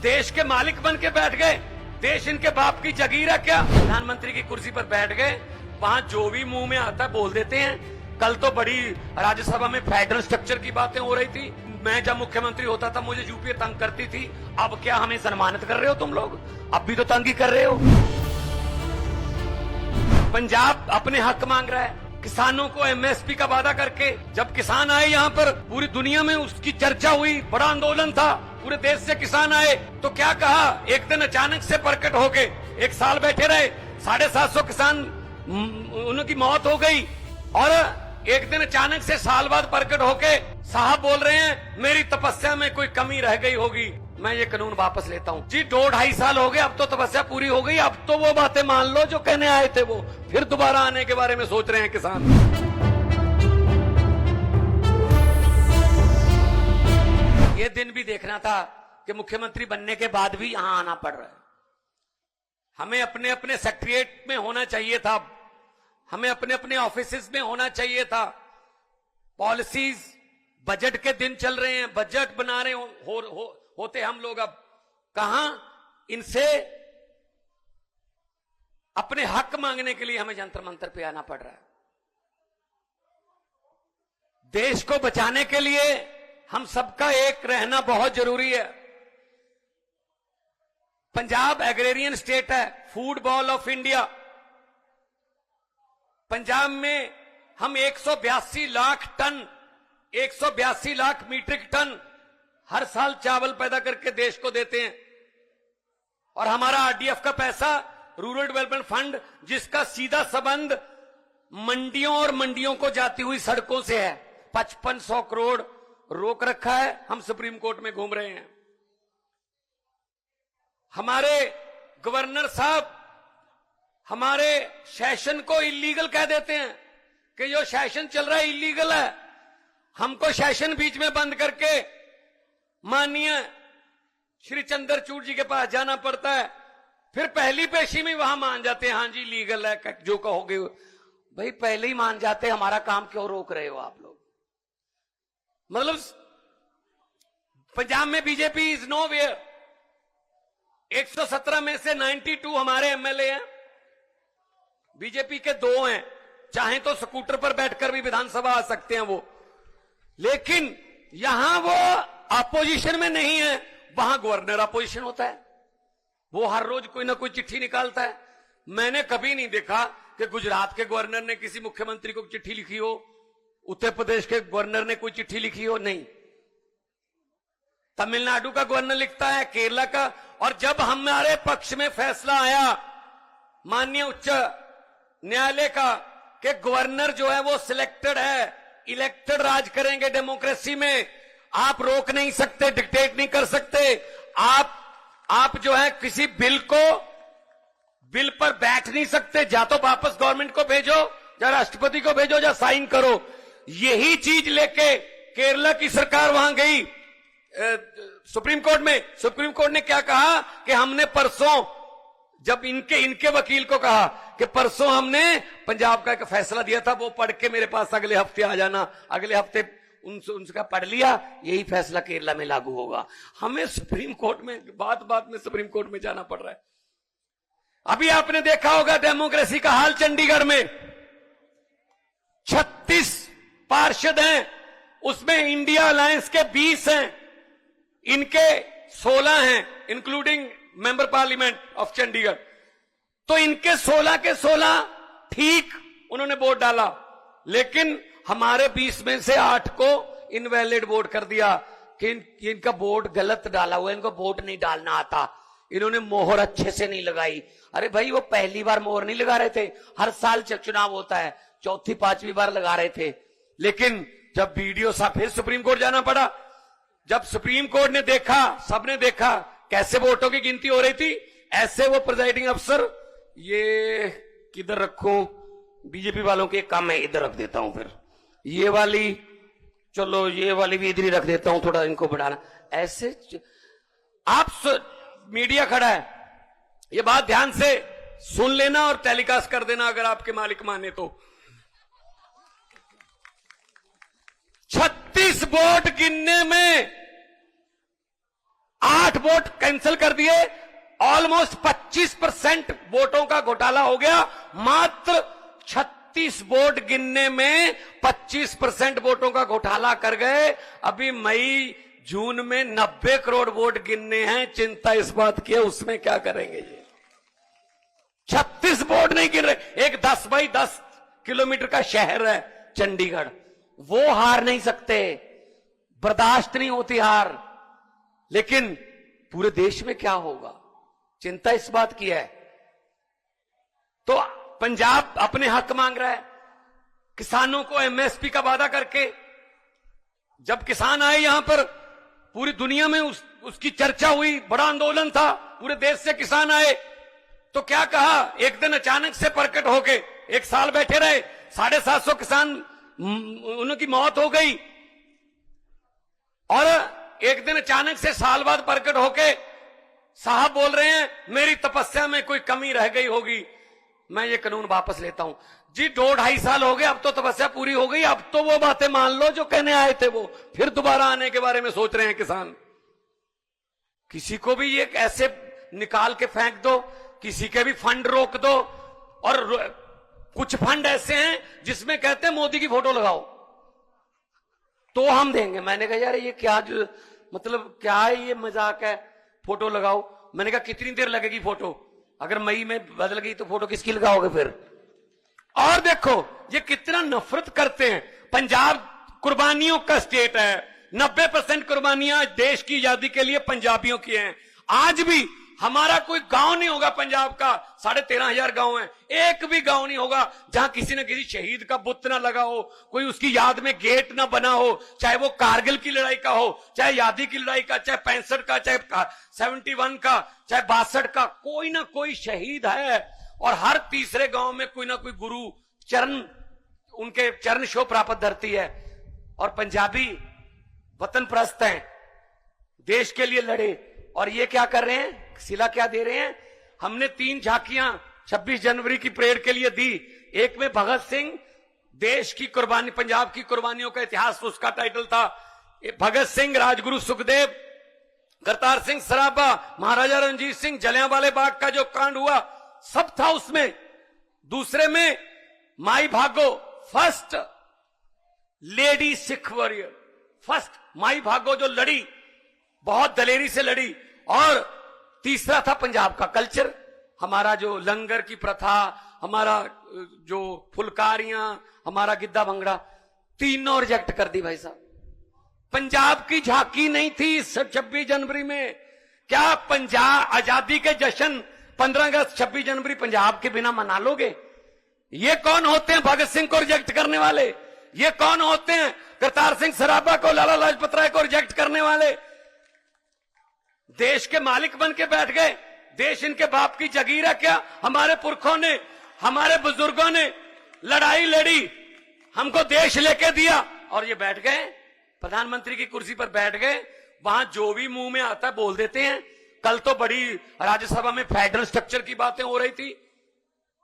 देश के मालिक बन के बैठ गए। देश इनके बाप की जागीर है क्या? प्रधानमंत्री की कुर्सी पर बैठ गए, वहां जो भी मुंह में आता है बोल देते हैं। कल तो बड़ी राज्यसभा में फेडरल स्ट्रक्चर की बातें हो रही थी। मैं जब मुख्यमंत्री होता था मुझे यूपीए तंग करती थी। अब क्या हमें सम्मानित कर रहे हो तुम लोग? अब भी तो तंग ही कर रहे हो। पंजाब अपने हक मांग रहा है, किसानों को एमएसपी का वादा करके। जब किसान आए यहाँ पर, पूरी दुनिया में उसकी चर्चा हुई, बड़ा आंदोलन था, पूरे देश से किसान आए। तो क्या कहा? एक दिन अचानक से प्रकट होके 1 साल बैठे रहे, 750 किसान उनकी मौत हो गई। और एक दिन अचानक से साल बाद प्रकट होके साहब बोल रहे हैं मेरी तपस्या में कोई कमी रह गई होगी, मैं ये कानून वापस लेता हूं। जी 2-2.5 साल हो गए, अब तो तपस्या पूरी हो गई। अब तो वो बातें मान लो जो कहने आए थे, वो फिर दोबारा आने के बारे में सोच रहे हैं किसान। ये दिन भी देखना था कि मुख्यमंत्री बनने के बाद भी यहां आना पड़ रहा है। हमें अपने अपने सेक्रेटरिएट में होना चाहिए था, हमें अपने अपने ऑफिसेज में होना चाहिए था। पॉलिसीज, बजट के दिन चल रहे हैं, बजट बना रहे होते हम लोग। अब कहां इनसे अपने हक मांगने के लिए हमें जंतर मंतर पे आना पड़ रहा है। देश को बचाने के लिए हम सबका एक रहना बहुत जरूरी है। पंजाब एग्रेरियन स्टेट है, food bowl of India. Punjab में हम 182 lakh ton, 182 lakh metric ton हर साल चावल पैदा करके देश को देते हैं। और हमारा आरडीएफ का पैसा, रूरल डेवलपमेंट फंड, जिसका सीधा संबंध मंडियों और मंडियों को जाती हुई सड़कों से है, 5500 करोड़ रोक रखा है। हम सुप्रीम कोर्ट में घूम रहे हैं। हमारे गवर्नर साहब हमारे सेशन को इलीगल कह देते हैं कि जो सेशन चल रहा है इलीगल है। हमको सेशन बीच में बंद करके माननीय श्री चंद्रचूड़ जी के पास जाना पड़ता है। फिर पहली पेशी में वहां मान जाते हैं, हाँ जी लीगल है, जो कहोगे। भाई पहले ही मान जाते, हमारा काम क्यों रोक रहे हो आप लोग? मतलब पंजाब में बीजेपी इज नो वेयर। 117 में से 92 हमारे एमएलए हैं, बीजेपी के 2 हैं। चाहे तो स्कूटर पर बैठकर भी विधानसभा आ सकते हैं वो, लेकिन यहां वो अपोजिशन में नहीं है। वहां गवर्नर अपोजिशन होता है, वो हर रोज कोई ना कोई चिट्ठी निकालता है। मैंने कभी नहीं देखा कि गुजरात के गवर्नर ने किसी मुख्यमंत्री को चिट्ठी लिखी हो, उत्तर प्रदेश के गवर्नर ने कोई चिट्ठी लिखी हो, नहीं। तमिलनाडु का गवर्नर लिखता है, केरला का। और जब हमारे पक्ष में फैसला आया माननीय उच्च न्यायालय का कि गवर्नर जो है वो सिलेक्टेड है, इलेक्टेड राज करेंगे डेमोक्रेसी में, आप रोक नहीं सकते, डिक्टेट नहीं कर सकते। आप जो है किसी बिल पर बैठ नहीं सकते, या तो वापस गवर्नमेंट को भेजो, या राष्ट्रपति को भेजो, या साइन करो। यही चीज लेके केरला की सरकार वहां गई सुप्रीम कोर्ट में। सुप्रीम कोर्ट ने क्या कहा कि हमने परसों, जब इनके वकील को कहा कि परसों हमने पंजाब का एक फैसला दिया था, वो पढ़ के मेरे पास अगले हफ्ते आ जाना। अगले हफ्ते उनका पढ़ लिया, यही फैसला केरला में लागू होगा। हमें सुप्रीम कोर्ट में बात में सुप्रीम कोर्ट में जाना पड़ रहा है। अभी आपने देखा होगा डेमोक्रेसी का हाल चंडीगढ़ में। 36 पार्षद हैं, उसमें इंडिया अलायंस के 20 हैं, इनके 16 हैं, including member parliament of Chandigarh. तो इनके 16 के 16 ठीक उन्होंने वोट डाला, लेकिन हमारे 20 में से 8 को इनवैलिड वोट कर दिया कि इनका वोट गलत डाला हुआ, इनको वोट नहीं डालना आता, इन्होंने मोहर अच्छे से नहीं लगाई। अरे भाई वो पहली बार मोहर नहीं लगा रहे थे, हर साल चुनाव होता है, 4थी 5वीं बार लगा रहे थे। लेकिन जब वीडियो साहब फिर सुप्रीम कोर्ट जाना पड़ा। जब सुप्रीम कोर्ट ने देखा, सबने देखा कैसे वोटों की गिनती हो रही थी, ऐसे वो प्रिजाइडिंग अफसर, ये किधर रखूं, बीजेपी वालों के काम है, इधर रख देता हूं, फिर ये वाली, चलो ये वाली भी इधर ही रख देता हूं, थोड़ा इनको बढ़ाना। ऐसे आप मीडिया खड़ा है, ये बात ध्यान से सुन लेना और टेलीकास्ट कर देना अगर आपके मालिक माने तो। 36 वोट गिनने में 8 वोट कैंसिल कर दिए, ऑलमोस्ट 25% वोटों का घोटाला हो गया। मात्र 36 वोट गिनने में 25% वोटों का घोटाला कर गए। अभी मई जून में 90 करोड़ वोट गिनने हैं। चिंता इस बात की है उसमें क्या करेंगे ये। 36 वोट नहीं गिन रहे। एक 10 बाई 10 किलोमीटर का शहर है चंडीगढ़, वो हार नहीं सकते, बर्दाश्त नहीं होती हार। लेकिन पूरे देश में क्या होगा, चिंता इस बात की है। तो पंजाब अपने हक मांग रहा है, किसानों को एमएसपी का वादा करके। जब किसान आए यहां पर, पूरी दुनिया में उसकी चर्चा हुई, बड़ा आंदोलन था, पूरे देश से किसान आए। तो क्या कहा, एक दिन अचानक से प्रकट होके, एक साल बैठे रहे, 750 किसान उनकी मौत हो गई। और एक दिन अचानक से साल बाद प्रकट होके साहब बोल रहे हैं मेरी तपस्या में कोई कमी रह गई होगी, मैं ये कानून वापस लेता हूं। जी 2-2.5 साल हो गए, अब तो तपस्या पूरी हो गई, अब तो वो बातें मान लो जो कहने आए थे, वो फिर दोबारा आने के बारे में सोच रहे हैं किसान। किसी को भी ये ऐसे निकाल के फेंक दो, किसी के भी फंड रोक दो। और कुछ फंड ऐसे हैं जिसमें कहते हैं मोदी की फोटो लगाओ तो हम देंगे। मैंने कहा यार ये क्या, जो मतलब क्या है ये, मजाक है, फोटो लगाओ। मैंने कहा कितनी देर लगेगी फोटो, अगर मई में बदल गई तो फोटो किसकी लगाओगे फिर। और देखो ये कितना नफरत करते हैं। पंजाब कुर्बानियों का स्टेट है, 90% कुर्बानियां देश की आजादी के लिए पंजाबियों की हैं। आज भी हमारा कोई गांव नहीं होगा पंजाब का, 13,500 गांव हैं, एक भी गांव नहीं होगा जहां किसी न किसी शहीद का बुत ना लगा हो, कोई उसकी याद में गेट ना बना हो, चाहे वो कारगिल की लड़ाई का हो, चाहे आजादी की लड़ाई का, चाहे 65 का, चाहे 71 का, चाहे 62 का, कोई ना कोई शहीद है। और हर तीसरे गांव में कोई ना कोई गुरु चरण, उनके चरण शो प्राप्त धरती है। और पंजाबी वतन प्रस्त हैं, देश के लिए लड़े। और ये क्या कर रहे हैं, सिला क्या दे रहे हैं। हमने 3 झांकियां 26 जनवरी की परेड के लिए दी। एक में भगत सिंह, देश की कुर्बानी, पंजाब की कुर्बानियों का इतिहास, उसका टाइटल था। भगत सिंह, राजगुरु सुखदेव, करतार सिंह सराभा, महाराजा रणजीत सिंह, जलियांवाले बाग का जो कांड हुआ सब था उसमें। दूसरे में माई भागो, first lady Sikh warrior, first my भागो जो लड़ी, बहुत दलेरी से लड़ी। और तीसरा था पंजाब का कल्चर, हमारा जो लंगर की प्रथा, हमारा जो फुलकारियां, हमारा गिद्दा भंगड़ा, तीनों रिजेक्ट कर दी भाई साहब। पंजाब की झांकी नहीं थी 26 जनवरी में। क्या पंजाब आजादी के जश्न 15 अगस्त 26 जनवरी पंजाब के बिना मना लोगे? ये कौन होते हैं भगत सिंह को रिजेक्ट करने वाले? ये कौन होते हैं करतार सिंह सराभा को, लाला लाजपत राय को रिजेक्ट करने वाले? देश के मालिक बन के बैठ गए। देश इनके बाप की जगीर है क्या? हमारे पुरखों ने, हमारे बुजुर्गों ने लड़ाई लड़ी, हमको देश लेके दिया, और ये बैठ गए प्रधानमंत्री की कुर्सी पर बैठ गए। वहां जो भी मुंह में आता है बोल देते हैं। कल तो बड़ी राज्यसभा में फेडरल स्ट्रक्चर की बातें हो रही थी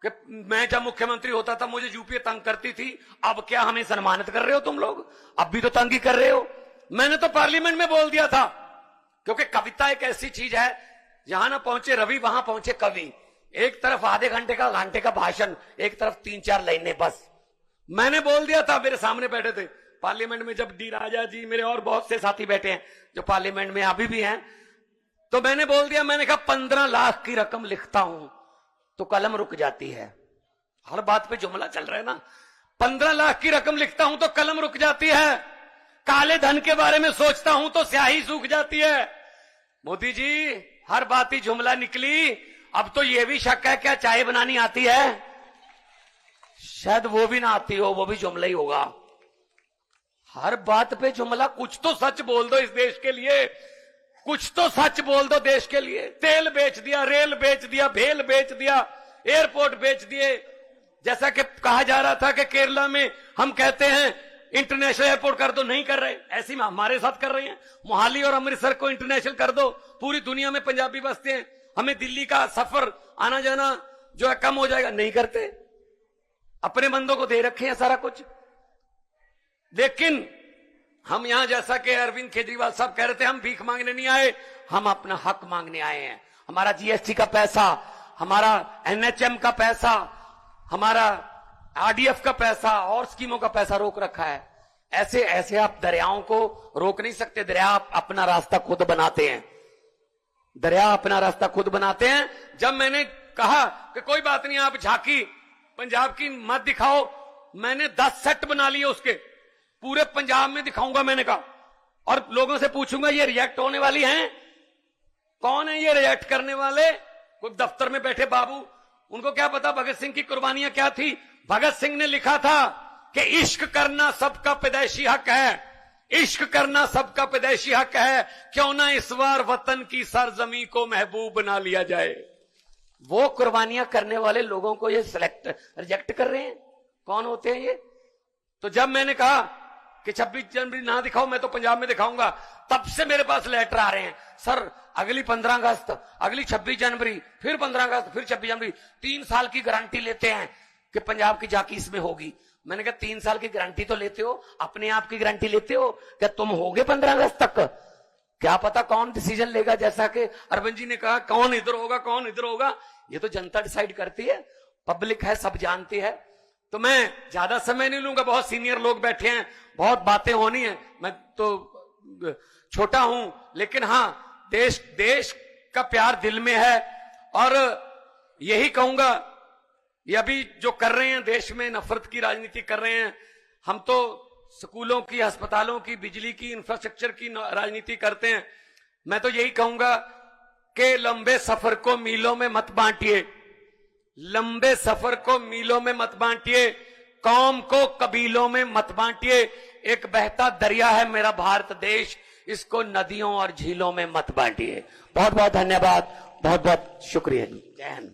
कि मैं जब मुख्यमंत्री होता था मुझे यूपीए तंग करती थी, अब क्या हमें सम्मानित कर रहे हो तुम लोग? अब भी तो तंग ही कर रहे हो। मैंने तो पार्लियामेंट में बोल दिया था, क्योंकि कविता एक ऐसी चीज है, जहां ना पहुंचे रवि वहां पहुंचे कवि। एक तरफ आधे घंटे का भाषण, एक तरफ 3-4 लाइनें बस। मैंने बोल दिया था, मेरे सामने बैठे थे पार्लियामेंट में, जब डी राजा जी, मेरे और बहुत से साथी बैठे हैं जो पार्लियामेंट में अभी भी हैं, तो मैंने बोल दिया, मैंने कहा 15 लाख की रकम लिखता हूं तो कलम रुक जाती है। हर बात पे जुमला चल रहा है ना। 15 लाख की रकम लिखता हूं तो कलम रुक जाती है। काले धन के बारे में सोचता हूं तो स्याही सूख जाती है। मोदी जी हर बात ही जुमला निकली। अब तो यह भी शक है क्या चाय बनानी आती है? शायद वो भी ना आती हो, वो भी जुमला ही होगा। हर बात पे जुमला। कुछ तो सच बोल दो इस देश के लिए, कुछ तो सच बोल दो देश के लिए। तेल बेच दिया, रेल बेच दिया, भेल बेच दिया, एयरपोर्ट बेच दिए। जैसा कि कहा जा रहा था कि केरला में हम कहते हैं इंटरनेशनल एयरपोर्ट कर दो, नहीं कर रहे, ऐसी में हमारे साथ कर रहे हैं। मोहाली और अमृतसर को इंटरनेशनल कर दो, पूरी दुनिया में पंजाबी बसते हैं, हमें दिल्ली का सफर आना जाना जो है कम हो जाएगा, नहीं करते। अपने बंदों को दे रखे हैं सारा कुछ। लेकिन हम यहां, जैसा कि अरविंद केजरीवाल साहब कह रहे थे, हम भीख मांगने नहीं आए, हम अपना हक मांगने आए हैं। हमारा जीएसटी का पैसा, हमारा एनएचएम का पैसा, हमारा आरडीएफ का पैसा और स्कीमों का पैसा रोक रखा है। ऐसे ऐसे आप दरियाओं को रोक नहीं सकते। दरिया अपना रास्ता खुद बनाते हैं, दरिया अपना रास्ता खुद बनाते हैं। जब मैंने कहा कि कोई बात नहीं, आप झांकी पंजाब की मत दिखाओ, मैंने 10 सेट बना लिए उसके, पूरे पंजाब में दिखाऊंगा मैंने कहा, और लोगों से पूछूंगा ये रिएक्ट होने वाली हैं, कौन है ये रिएक्ट करने वाले? कोई दफ्तर में बैठे बाबू, उनको क्या पता भगत सिंह की कुर्बानियां क्या थी। भगत सिंह ने लिखा था कि इश्क करना सबका पैदाइशी हक है, इश्क करना सबका पैदाइशी हक है, क्यों ना इस बार वतन की सरजमी को महबूब बना लिया जाए। वो कुर्बानियां करने वाले लोगों को ये रिजेक्ट कर रहे हैं, कौन होते हैं ये? तो जब मैंने कहा कि 26 जनवरी ना दिखाओ, मैं तो पंजाब में दिखाऊंगा, तब से मेरे पास लेटर आ रहे हैं, सर अगली 15 अगस्त, अगली 26 जनवरी, फिर 15 अगस्त, फिर 26 जनवरी, 3 साल की गारंटी लेते हैं कि पंजाब की झांकी इसमें होगी। मैंने कहा 3 साल की गारंटी तो लेते हो, अपने आप की गारंटी लेते हो क्या तुम होगे 15 अगस्त तक? क्या पता कौन डिसीजन लेगा, जैसा कि अरविंद जी ने कहा कौन इधर होगा कौन इधर होगा, ये तो जनता डिसाइड करती है, पब्लिक है, सब जानती है। तो मैं ज्यादा समय नहीं लूंगा, बहुत सीनियर लोग बैठे हैं, बहुत बातें होनी है, मैं तो छोटा हूं, लेकिन हां देश का प्यार दिल में है। और यही कहूंगा, ये अभी जो कर रहे हैं देश में नफरत की राजनीति कर रहे हैं, हम तो स्कूलों की, अस्पतालों की, बिजली की, इंफ्रास्ट्रक्चर की राजनीति करते हैं। मैं तो यही कहूंगा कि लंबे सफर को मीलों में मत बांटिए, लंबे सफर को मीलों में मत बांटिए, कौम को कबीलों में मत बांटिए। एक बहता दरिया है मेरा भारत देश, इसको नदियों और झीलों में मत बांटिए। बहुत बहुत धन्यवाद, बहुत बहुत शुक्रिया। जय हिंद।